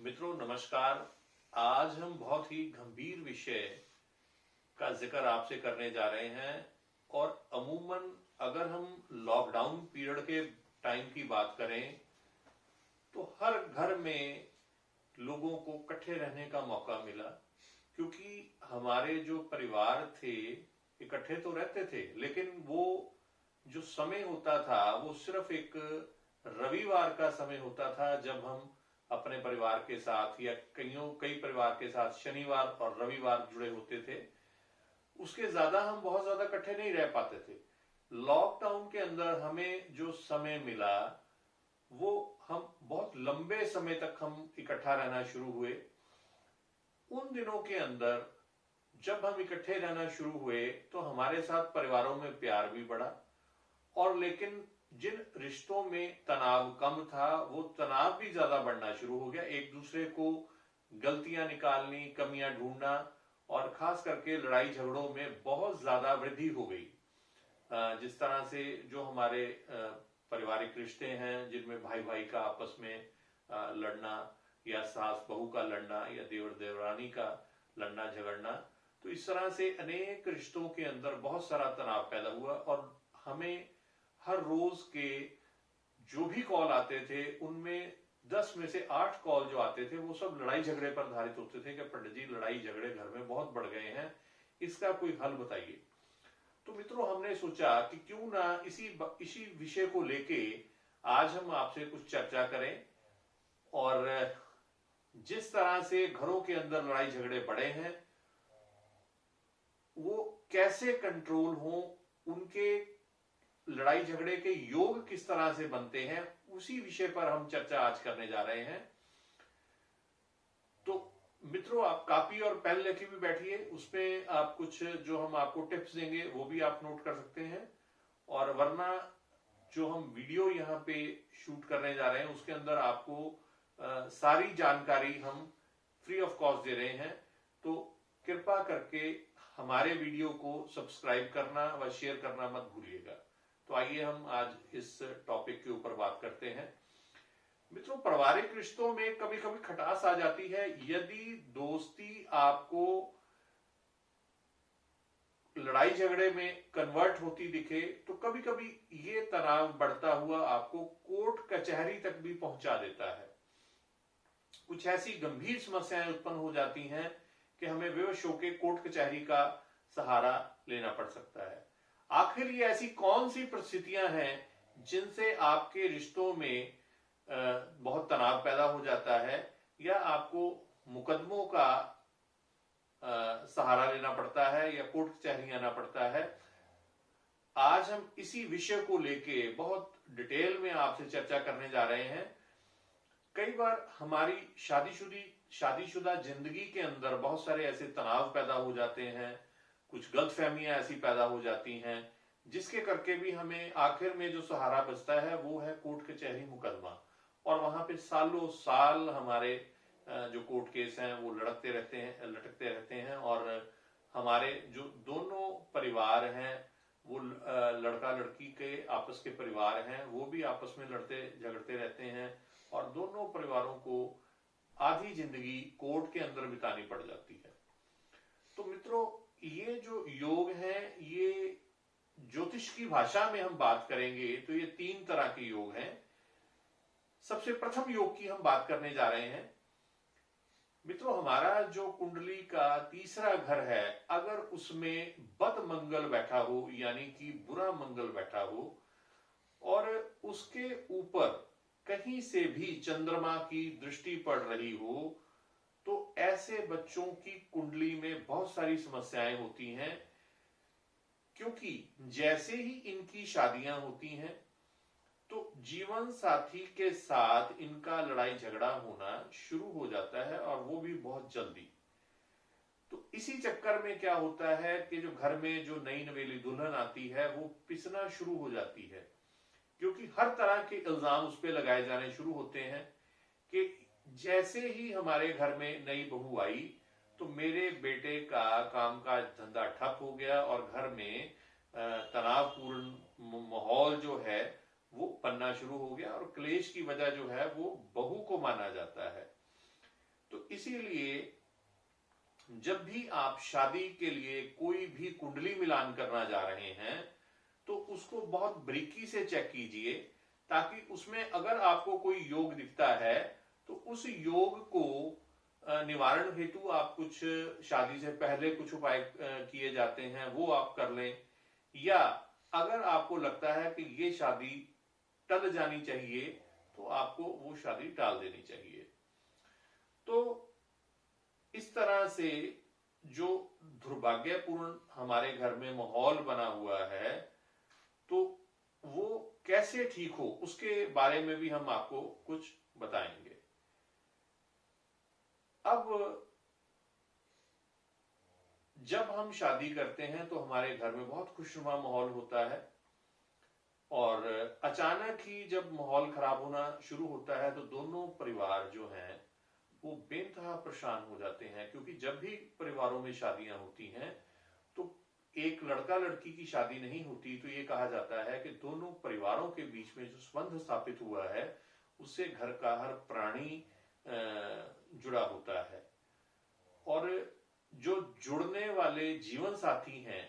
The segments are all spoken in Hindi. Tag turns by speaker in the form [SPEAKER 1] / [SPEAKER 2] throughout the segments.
[SPEAKER 1] मित्रों नमस्कार। आज हम बहुत ही गंभीर विषय का जिक्र आपसे करने जा रहे हैं। और अमूमन अगर हम लॉकडाउन पीरियड के टाइम की बात करें तो हर घर में लोगों को इकट्ठे रहने का मौका मिला, क्योंकि हमारे जो परिवार थे इकट्ठे तो रहते थे, लेकिन वो जो समय होता था वो सिर्फ एक रविवार का समय होता था, जब हम अपने परिवार के साथ या कई परिवार के साथ शनिवार और रविवार जुड़े होते थे। उसके ज्यादा हम बहुत ज्यादा इकट्ठे नहीं रह पाते थे। लॉकडाउन के अंदर हमें जो समय मिला वो हम बहुत लंबे समय तक हम इकट्ठा रहना शुरू हुए। उन दिनों के अंदर जब हम इकट्ठे रहना शुरू हुए तो हमारे साथ परिवारों में प्यार भी बढ़ा, और लेकिन जिन रिश्तों में तनाव कम था वो तनाव भी ज्यादा बढ़ना शुरू हो गया। एक दूसरे को गलतियां निकालनी, कमियां ढूंढना और खास करके लड़ाई झगड़ों में बहुत ज्यादा वृद्धि हो गई। जिस तरह से जो हमारे पारिवारिक रिश्ते हैं जिनमें भाई भाई का आपस में लड़ना, या सास बहू का लड़ना, या देवर देवरानी का लड़ना झगड़ना, तो इस तरह से अनेक रिश्तों के अंदर बहुत सारा तनाव पैदा हुआ। और हमें हर रोज के जो भी कॉल आते थे उनमें 10 में से 8 कॉल जो आते थे वो सब लड़ाई झगड़े पर आधारित होते थे कि पंडित जी लड़ाई झगड़े घर में बहुत बढ़ गए हैं, इसका कोई हल बताइए। तो मित्रों हमने सोचा कि क्यों ना इसी विषय को लेके आज हम आपसे कुछ चर्चा करें, और जिस तरह से घरों के अंदर लड़ाई झगड़े बढ़े हैं वो कैसे कंट्रोल हो, उनके लड़ाई झगड़े के योग किस तरह से बनते हैं, उसी विषय पर हम चर्चा आज करने जा रहे हैं। तो मित्रों आप कॉपी और पेन लेके भी बैठिए, उसमें आप कुछ जो हम आपको टिप्स देंगे वो भी आप नोट कर सकते हैं। और वरना जो हम वीडियो यहाँ पे शूट करने जा रहे हैं उसके अंदर आपको सारी जानकारी हम फ्री ऑफ कॉस्ट दे रहे हैं। तो कृपा करके हमारे वीडियो को सब्सक्राइब करना व शेयर करना मत भूलिएगा। तो आइए हम आज इस टॉपिक के ऊपर बात करते हैं। मित्रों पारिवारिक रिश्तों में कभी कभी खटास आ जाती है। यदि दोस्ती आपको लड़ाई झगड़े में कन्वर्ट होती दिखे तो कभी कभी ये तनाव बढ़ता हुआ आपको कोर्ट कचहरी तक भी पहुंचा देता है। कुछ ऐसी गंभीर समस्याएं उत्पन्न हो जाती हैं कि हमें विवश होकर कोर्ट कचहरी का सहारा लेना पड़ सकता है। आखिर ये ऐसी कौन सी परिस्थितियां हैं जिनसे आपके रिश्तों में बहुत तनाव पैदा हो जाता है, या आपको मुकदमों का सहारा लेना पड़ता है, या कोर्ट कचहरी आना पड़ता है। आज हम इसी विषय को लेके बहुत डिटेल में आपसे चर्चा करने जा रहे हैं। कई बार हमारी शादीशुदा जिंदगी के अंदर बहुत सारे ऐसे तनाव पैदा हो जाते हैं, कुछ गलतफहमियां ऐसी पैदा हो जाती हैं जिसके करके भी हमें आखिर में जो सहारा बचता है वो है कोर्ट कचहरी मुकदमा। और वहां पे सालों साल हमारे जो कोर्ट केस हैं वो लटकते रहते हैं। और हमारे जो दोनों परिवार हैं वो लड़का लड़की के आपस के परिवार हैं वो भी आपस में लड़ते झगड़ते रहते हैं, और दोनों परिवारों को आधी जिंदगी कोर्ट के अंदर बितानी पड़ जाती है। तो मित्रों ये जो योग है, ये ज्योतिष की भाषा में हम बात करेंगे तो ये 3 तरह के योग हैं। सबसे प्रथम योग की हम बात करने जा रहे हैं। मित्रों हमारा जो कुंडली का तीसरा घर है, अगर उसमें बद मंगल बैठा हो यानी कि बुरा मंगल बैठा हो, और उसके ऊपर कहीं से भी चंद्रमा की दृष्टि पड़ रही हो, तो ऐसे बच्चों की कुंडली में बहुत सारी समस्याएं होती हैं। क्योंकि जैसे ही इनकी शादियां होती हैं तो जीवन साथी के साथ इनका लड़ाई झगड़ा होना शुरू हो जाता है, और वो भी बहुत जल्दी। तो इसी चक्कर में क्या होता है कि जो घर में जो नई नवेली दुल्हन आती है वो पिसना शुरू हो जाती है, क्योंकि हर तरह के इल्जाम उस पर लगाए जाने शुरू होते हैं कि जैसे ही हमारे घर में नई बहू आई तो मेरे बेटे का काम का धंधा ठप हो गया, और घर में तनावपूर्ण माहौल जो है वो बनना शुरू हो गया, और क्लेश की वजह जो है वो बहू को माना जाता है। इसीलिए जब भी आप शादी के लिए कोई भी कुंडली मिलान करना जा रहे हैं तो उसको बहुत बारीकी से चेक कीजिए, ताकि उसमें अगर आपको कोई योग दिखता है तो उस योग को निवारण हेतु आप कुछ शादी से पहले कुछ उपाय किए जाते हैं वो आप कर लें, या अगर आपको लगता है कि ये शादी टल जानी चाहिए तो आपको वो शादी टाल देनी चाहिए। तो इस तरह से जो दुर्भाग्यपूर्ण हमारे घर में माहौल बना हुआ है तो वो कैसे ठीक हो उसके बारे में भी हम आपको कुछ बताएंगे। अब जब हम शादी करते हैं तो हमारे घर में बहुत खुशनुमा माहौल होता है, और अचानक ही जब माहौल खराब होना शुरू होता है तो दोनों परिवार जो हैं वो बेनतहा परेशान हो जाते हैं, क्योंकि जब भी परिवारों में शादियां होती हैं तो एक लड़का लड़की की शादी नहीं होती तो ये कहा जाता है कि दोनों परिवारों के बीच में जो संबंध स्थापित हुआ है उससे घर का हर प्राणी जुड़ा होता है, और जो जुड़ने वाले जीवन साथी हैं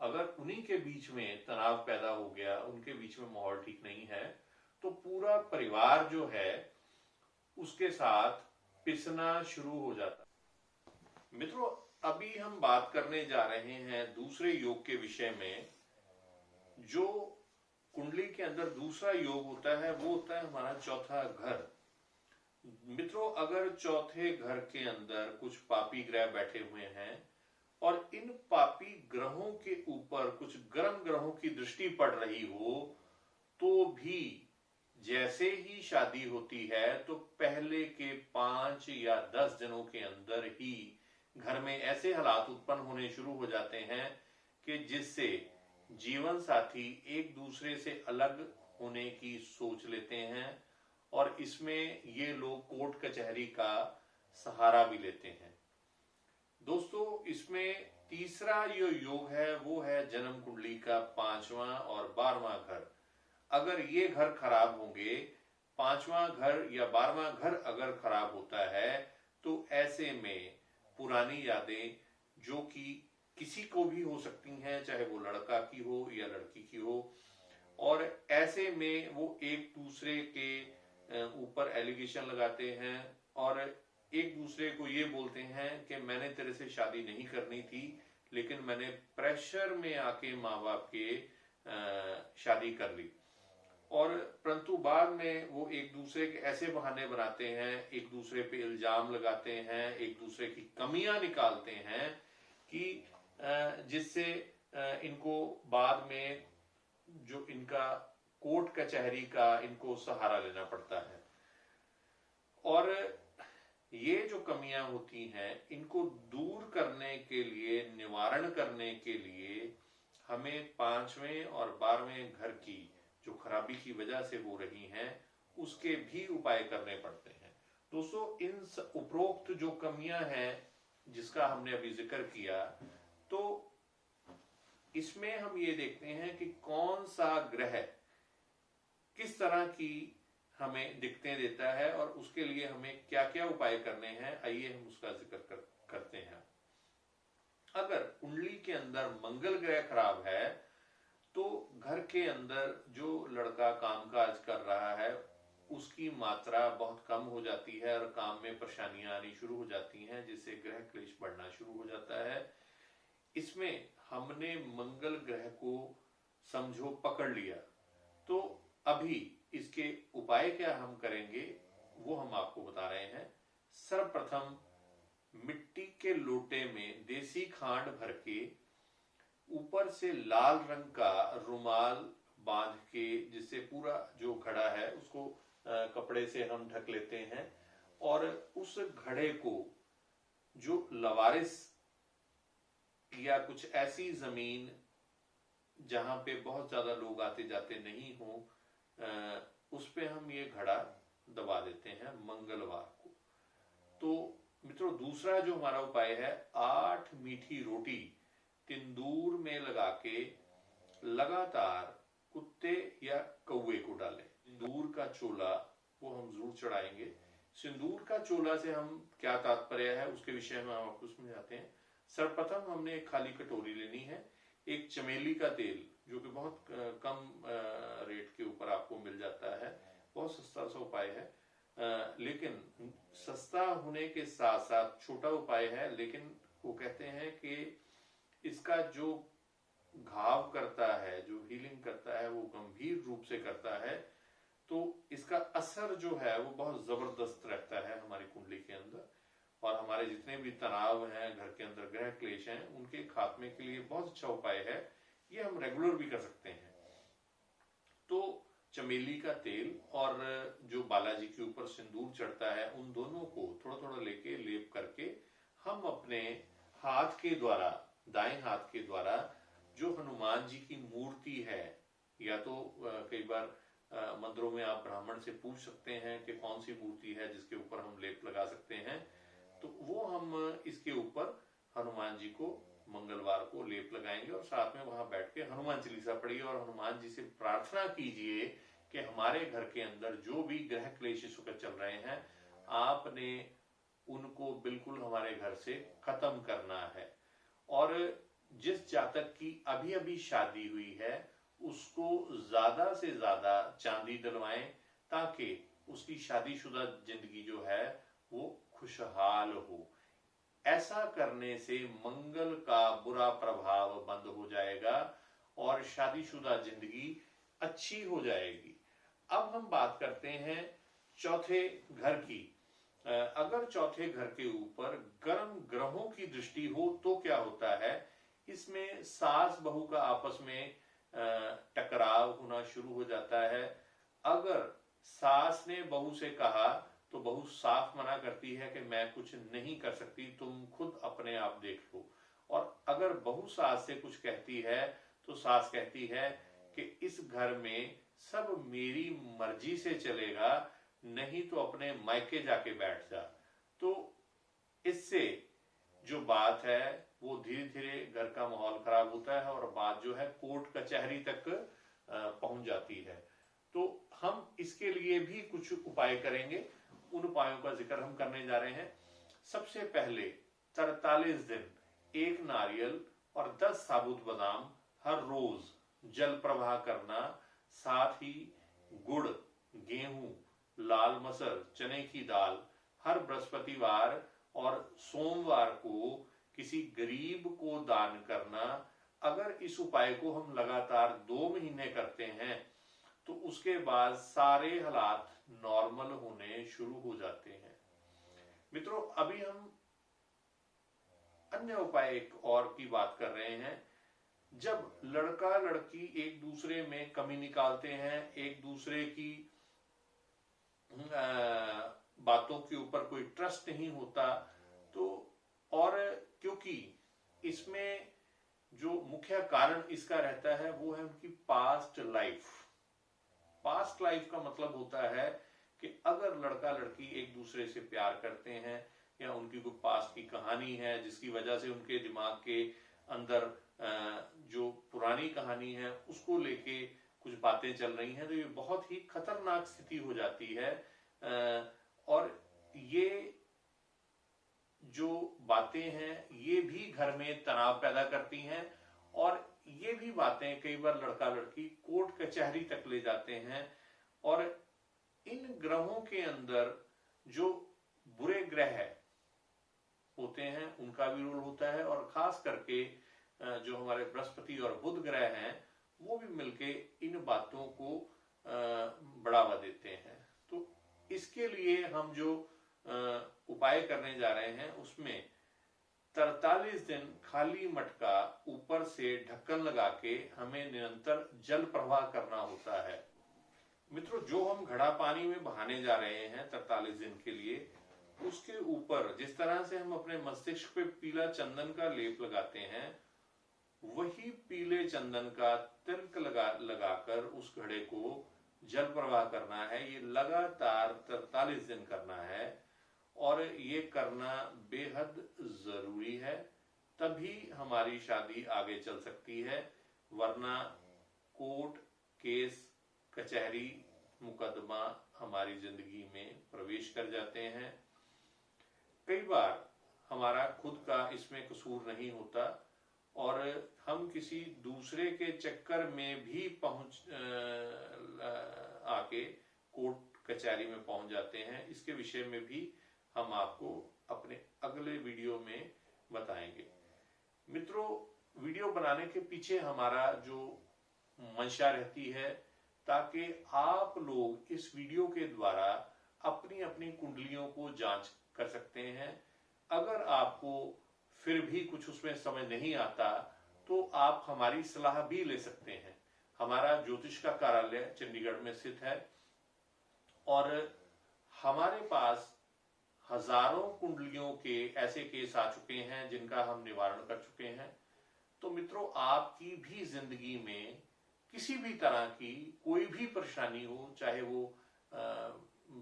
[SPEAKER 1] अगर उन्हीं के बीच में तनाव पैदा हो गया, उनके बीच में माहौल ठीक नहीं है, तो पूरा परिवार जो है उसके साथ पिसना शुरू हो जाता है। मित्रों, अभी हम बात करने जा रहे हैं दूसरे योग के विषय में। जो कुंडली के अंदर दूसरा योग होता है वो होता है हमारा चौथा घर। मित्रों, अगर चौथे घर के अंदर कुछ पापी ग्रह बैठे हुए हैं और इन पापी ग्रहों के ऊपर कुछ गर्म ग्रहों की दृष्टि पड़ रही हो, तो भी जैसे ही शादी होती है तो पहले के 5 या 10 दिनों के अंदर ही घर में ऐसे हालात उत्पन्न होने शुरू हो जाते हैं कि जिससे जीवन साथी एक दूसरे से अलग होने की सोच लेते हैं, और इसमें ये लोग कोर्ट कचहरी का सहारा भी लेते हैं। दोस्तों, इसमें तीसरा जो योग है वो है जन्म कुंडली का 5वां और 12वां घर। अगर ये घर खराब होंगे, 5वां घर या 12वां घर अगर खराब होता है तो ऐसे में पुरानी यादें जो कि किसी को भी हो सकती हैं, चाहे वो लड़का की हो या लड़की की हो, और ऐसे में वो एक दूसरे के ऊपर एलिगेशन लगाते हैं और एक दूसरे को ये बोलते हैं कि मैंने तेरे से शादी नहीं करनी थी, लेकिन मैंने प्रेशर में आके माँ बाप के शादी कर ली, और परंतु बाद में वो एक दूसरे के ऐसे बहाने बनाते हैं, एक दूसरे पे इल्जाम लगाते हैं, एक दूसरे की कमियां निकालते हैं कि जिससे इनको बाद में जो इनका कोर्ट कचहरी का इनको सहारा लेना पड़ता है। और ये जो कमियां होती हैं इनको दूर करने के लिए, निवारण करने के लिए हमें 5वें और 12वें घर की जो खराबी की वजह से हो रही हैं उसके भी उपाय करने पड़ते हैं। दोस्तों, इन उपरोक्त जो कमियां हैं जिसका हमने अभी जिक्र किया, तो इसमें हम ये देखते हैं कि कौन सा ग्रह किस तरह की हमें दिक्कतें देता है और उसके लिए हमें क्या क्या उपाय करने हैं। आइए हम उसका जिक्र करते हैं। अगर कुंडली के अंदर मंगल ग्रह खराब है तो घर के अंदर जो लड़का कामकाज कर रहा है उसकी मात्रा बहुत कम हो जाती है और काम में परेशानियां आनी शुरू हो जाती हैं, जिससे ग्रह क्लेश बढ़ना शुरू हो जाता है। इसमें हमने मंगल ग्रह को समझो पकड़ लिया, तो अभी इसके उपाय क्या हम करेंगे वो हम आपको बता रहे हैं। सर्वप्रथम मिट्टी के लोटे में देसी खांड भर के ऊपर से लाल रंग का रुमाल बांध के, जिससे पूरा जो घड़ा है उसको कपड़े से हम ढक लेते हैं, और उस घड़े को जो लवारिस या कुछ ऐसी जमीन जहां पे बहुत ज्यादा लोग आते जाते नहीं हो, उस पे हम ये घड़ा दबा देते हैं मंगलवार को। तो मित्रों, दूसरा जो हमारा उपाय है, 8 मीठी रोटी तंदूर में लगा के लगातार कुत्ते या कौवे को डालें। तंदूर का चूल्हा वो हम जरूर चढ़ाएंगे। सिंदूर का चोला से हम क्या तात्पर्य है उसके विषय में हम आपको समझाते हैं। सर्वप्रथम हमने एक खाली कटोरी लेनी है, एक चमेली का तेल जो कि बहुत कम रेट के ऊपर आपको मिल जाता है, बहुत सस्ता सा उपाय है, लेकिन सस्ता होने के साथ साथ छोटा उपाय है, लेकिन वो कहते हैं कि इसका जो घाव करता है, जो हीलिंग करता है, वो गंभीर रूप से करता है। तो इसका असर जो है वो बहुत जबरदस्त रहता है हमारी कुंडली के अंदर, और हमारे जितने भी तनाव हैं घर के अंदर, ग्रह क्लेश हैं, उनके खात्मे के लिए बहुत अच्छा उपाय है। ये हम रेगुलर भी कर सकते हैं। तो चमेली का तेल और जो बालाजी के ऊपर सिंदूर चढ़ता है, उन दोनों को थोड़ा थोड़ा लेके लेप करके हम अपने हाथ के द्वारा, दाएं हाथ के द्वारा, जो हनुमान जी की मूर्ति है, या तो कई बार मंदिरों में आप ब्राह्मण से पूछ सकते हैं कि कौन सी मूर्ति है जिसके ऊपर हम लेप लगा सकते हैं, तो वो हम इसके ऊपर हनुमान जी को मंगलवार को लेप लगाएंगे और साथ में वहां बैठ के हनुमान चालीसा पढ़िए और हनुमान जी से प्रार्थना कीजिए कि हमारे घर के अंदर जो भी ग्रह क्लेश इस वक्त चल रहे हैं, आपने उनको बिल्कुल हमारे घर से खत्म करना है। और जिस जातक की अभी अभी शादी हुई है उसको ज्यादा से ज्यादा चांदी डलवाएं, ताकि उसकी शादीशुदा जिंदगी जो है वो खुशहाल हो। ऐसा करने से मंगल का बुरा प्रभाव बंद हो जाएगा और शादीशुदा जिंदगी अच्छी हो जाएगी। अब हम बात करते हैं चौथे घर की। अगर चौथे घर के ऊपर गर्म ग्रहों की दृष्टि हो तो क्या होता है, इसमें सास बहू का आपस में टकराव होना शुरू हो जाता है। अगर सास ने बहू से कहा तो बहू साफ मना करती है कि मैं कुछ नहीं कर सकती, तुम खुद अपने आप देख लो। और अगर बहू सास से कुछ कहती है तो सास कहती है कि इस घर में सब मेरी मर्जी से चलेगा, नहीं तो अपने मायके जाके बैठ जा। तो इससे जो बात है वो धीरे धीरे घर का माहौल खराब होता है और बात जो है कोर्ट कचहरी तक पहुंच जाती है। तो हम इसके लिए भी कुछ उपाय करेंगे, उन उपायों का जिक्र हम करने जा रहे हैं। सबसे पहले 43 दिन एक नारियल और 10 साबुत बादाम हर रोज जल प्रवाह करना, साथ ही गुड़, गेहूं, लाल मसर, चने की दाल हर बृहस्पतिवार और सोमवार को किसी गरीब को दान करना। अगर इस उपाय को हम लगातार 2 महीने करते हैं तो उसके बाद सारे हालात नॉर्मल होने शुरू हो जाते हैं। मित्रों, अभी हम अन्य उपाय एक और की बात कर रहे हैं। जब लड़का लड़की एक दूसरे में कमी निकालते हैं, एक दूसरे की बातों के ऊपर कोई ट्रस्ट नहीं होता, तो और क्योंकि इसमें जो मुख्य कारण इसका रहता है वो है उनकी पास्ट लाइफ। पास्ट लाइफ का मतलब होता है कि अगर लड़का लड़की एक दूसरे से प्यार करते हैं या उनकी कोई पास्ट की कहानी है जिसकी वजह से उनके दिमाग के अंदर जो पुरानी कहानी है उसको लेके कुछ बातें चल रही हैं, तो ये बहुत ही खतरनाक स्थिति हो जाती है। और ये जो बातें हैं ये भी घर में तनाव पैदा करती हैं, और ये भी बातें कई बार लड़का लड़की कोर्ट कचहरी तक ले जाते हैं। और इन ग्रहों के अंदर जो बुरे ग्रह होते हैं उनका भी रोल होता है, और खास करके जो हमारे बृहस्पति और बुध ग्रह हैं वो भी मिलके इन बातों को बढ़ावा देते हैं। तो इसके लिए हम जो उपाय करने जा रहे हैं उसमें 43 दिन खाली मटका ऊपर से ढक्कन लगा के हमें निरंतर जल प्रवाह करना होता है। मित्रों, जो हम घड़ा पानी में बहाने जा रहे हैं 43 दिन के लिए, उसके ऊपर जिस तरह से हम अपने मस्तिष्क पे पीला चंदन का लेप लगाते हैं, वही पीले चंदन का तिलक लगाकर उस घड़े को जल प्रवाह करना है। ये लगातार 43 दिन करना है और ये करना बेहद जरूरी है, तभी हमारी शादी आगे चल सकती है। वरना कोर्ट केस, कचहरी, मुकदमा हमारी जिंदगी में प्रवेश कर जाते हैं। कई बार हमारा खुद का इसमें कसूर नहीं होता और हम किसी दूसरे के चक्कर में भी आके कोर्ट कचहरी में पहुंच जाते हैं। इसके विषय में भी हम आपको अपने अगले वीडियो में बताएंगे। मित्रों, वीडियो बनाने के पीछे हमारा जो मंशा रहती है ताकि आप लोग इस वीडियो के द्वारा अपनी अपनी कुंडलियों को जांच कर सकते हैं। अगर आपको फिर भी कुछ उसमें समझ नहीं आता तो आप हमारी सलाह भी ले सकते हैं। हमारा ज्योतिष का कार्यालय चंडीगढ़ में स्थित है और हमारे पास हजारों कुंडलियों के ऐसे केस आ चुके हैं जिनका हम निवारण कर चुके हैं। तो मित्रों, आपकी भी जिंदगी में किसी भी तरह की कोई भी परेशानी हो, चाहे वो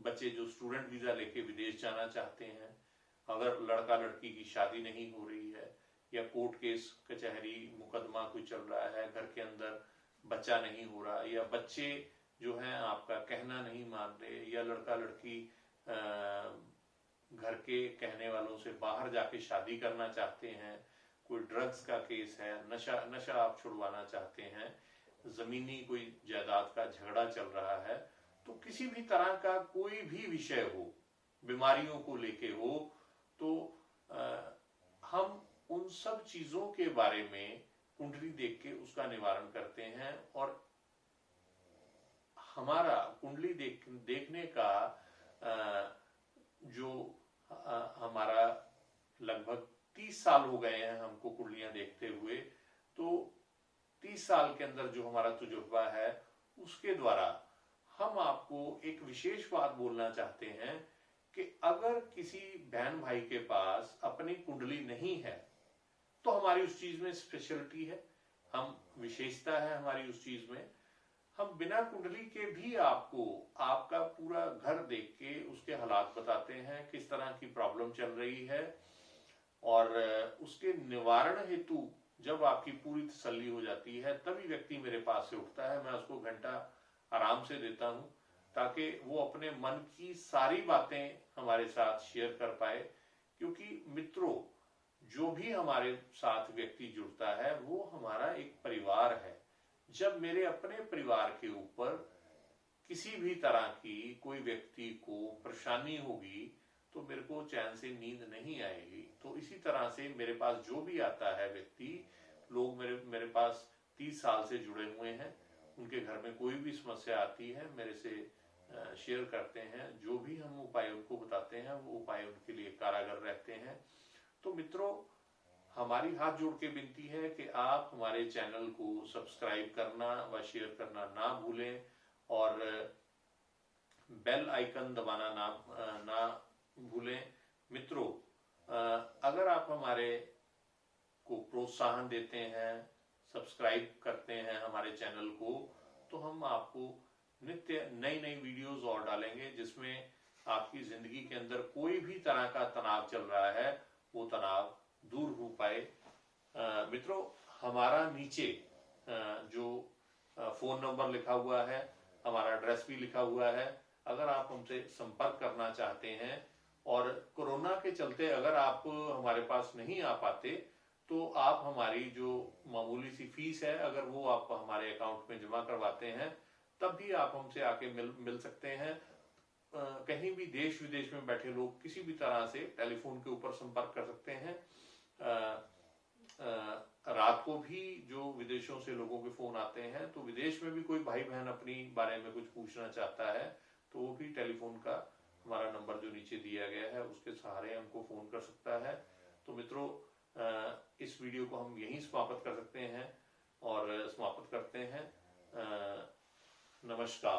[SPEAKER 1] बच्चे जो स्टूडेंट वीजा लेके विदेश जाना चाहते हैं, अगर लड़का लड़की की शादी नहीं हो रही है, या कोर्ट केस कचहरी मुकदमा कोई चल रहा है, घर के अंदर बच्चा नहीं हो रहा, या बच्चे जो हैं आपका कहना नहीं मान रहे, या लड़का लड़की घर के कहने वालों से बाहर जाके शादी करना चाहते हैं, कोई ड्रग्स का केस है, नशा आप छुड़वाना चाहते हैं, जमीनी कोई जायदाद का झगड़ा चल रहा है, तो किसी भी तरह का कोई भी विषय हो, बीमारियों को लेके हो, तो हम उन सब चीजों के बारे में कुंडली देख के उसका निवारण करते हैं। और हमारा कुंडली देखने का जो हमारा लगभग 30 साल हो गए हैं हमको कुंडलियां देखते हुए, तो 30 साल के अंदर जो हमारा तजुर्बा है उसके द्वारा हम आपको एक विशेष बात बोलना चाहते हैं कि अगर किसी बहन भाई के पास अपनी कुंडली नहीं है तो हमारी उस चीज में स्पेशलिटी है, हम विशेषता है हमारी उस चीज में। हम बिना कुंडली के भी आपको आपका पूरा घर देख के उसके हालात बताते हैं, किस तरह की प्रॉब्लम चल रही है, और उसके निवारण हेतु जब आपकी पूरी तसल्ली हो जाती है तभी व्यक्ति मेरे पास से उठता है। मैं उसको घंटा आराम से देता हूं ताकि वो अपने मन की सारी बातें हमारे साथ शेयर कर पाए। क्योंकि मित्रों, जो भी हमारे साथ व्यक्ति जुड़ता है वो हमारा एक परिवार है। जब मेरे अपने परिवार के ऊपर किसी भी तरह की कोई व्यक्ति को परेशानी होगी तो मेरे को चैन से नींद नहीं आएगी। तो इसी तरह से मेरे पास जो भी आता है व्यक्ति, लोग मेरे पास 30 साल से जुड़े हुए हैं, उनके घर में कोई भी समस्या आती है मेरे से शेयर करते हैं। जो भी हम उपाय उनको बताते हैं वो उपाय उनके लिए कारागर रहते हैं। तो मित्रों, हमारी हाथ जोड़ के विनती है कि आप हमारे चैनल को सब्सक्राइब करना व शेयर करना ना भूलें और बेल आइकन दबाना ना भूलें। मित्रों, अगर आप हमारे को प्रोत्साहन देते हैं, सब्सक्राइब करते हैं हमारे चैनल को, तो हम आपको नित्य नई नई वीडियोस और डालेंगे जिसमें आपकी जिंदगी के अंदर कोई भी तरह का तनाव चल रहा है वो तनाव दूर हो पाए। मित्रों, हमारा नीचे जो फोन नंबर लिखा हुआ है, हमारा एड्रेस भी लिखा हुआ है। अगर आप हमसे संपर्क करना चाहते हैं और कोरोना के चलते अगर आप हमारे पास नहीं आ पाते तो आप हमारी जो मामूली सी फीस है अगर वो आप हमारे अकाउंट में जमा करवाते हैं तब भी आप हमसे आके मिल सकते हैं। कहीं भी देश विदेश में बैठे लोग किसी भी तरह से टेलीफोन के ऊपर संपर्क कर सकते हैं। रात को भी जो विदेशों से लोगों के फोन आते हैं, तो विदेश में भी कोई भाई बहन अपनी बारे में कुछ पूछना चाहता है तो वो भी टेलीफोन का हमारा नंबर जो नीचे दिया गया है उसके सहारे हमको फोन कर सकता है। तो मित्रों, इस वीडियो को हम यहीं समाप्त कर सकते हैं और समाप्त करते हैं। नमस्कार।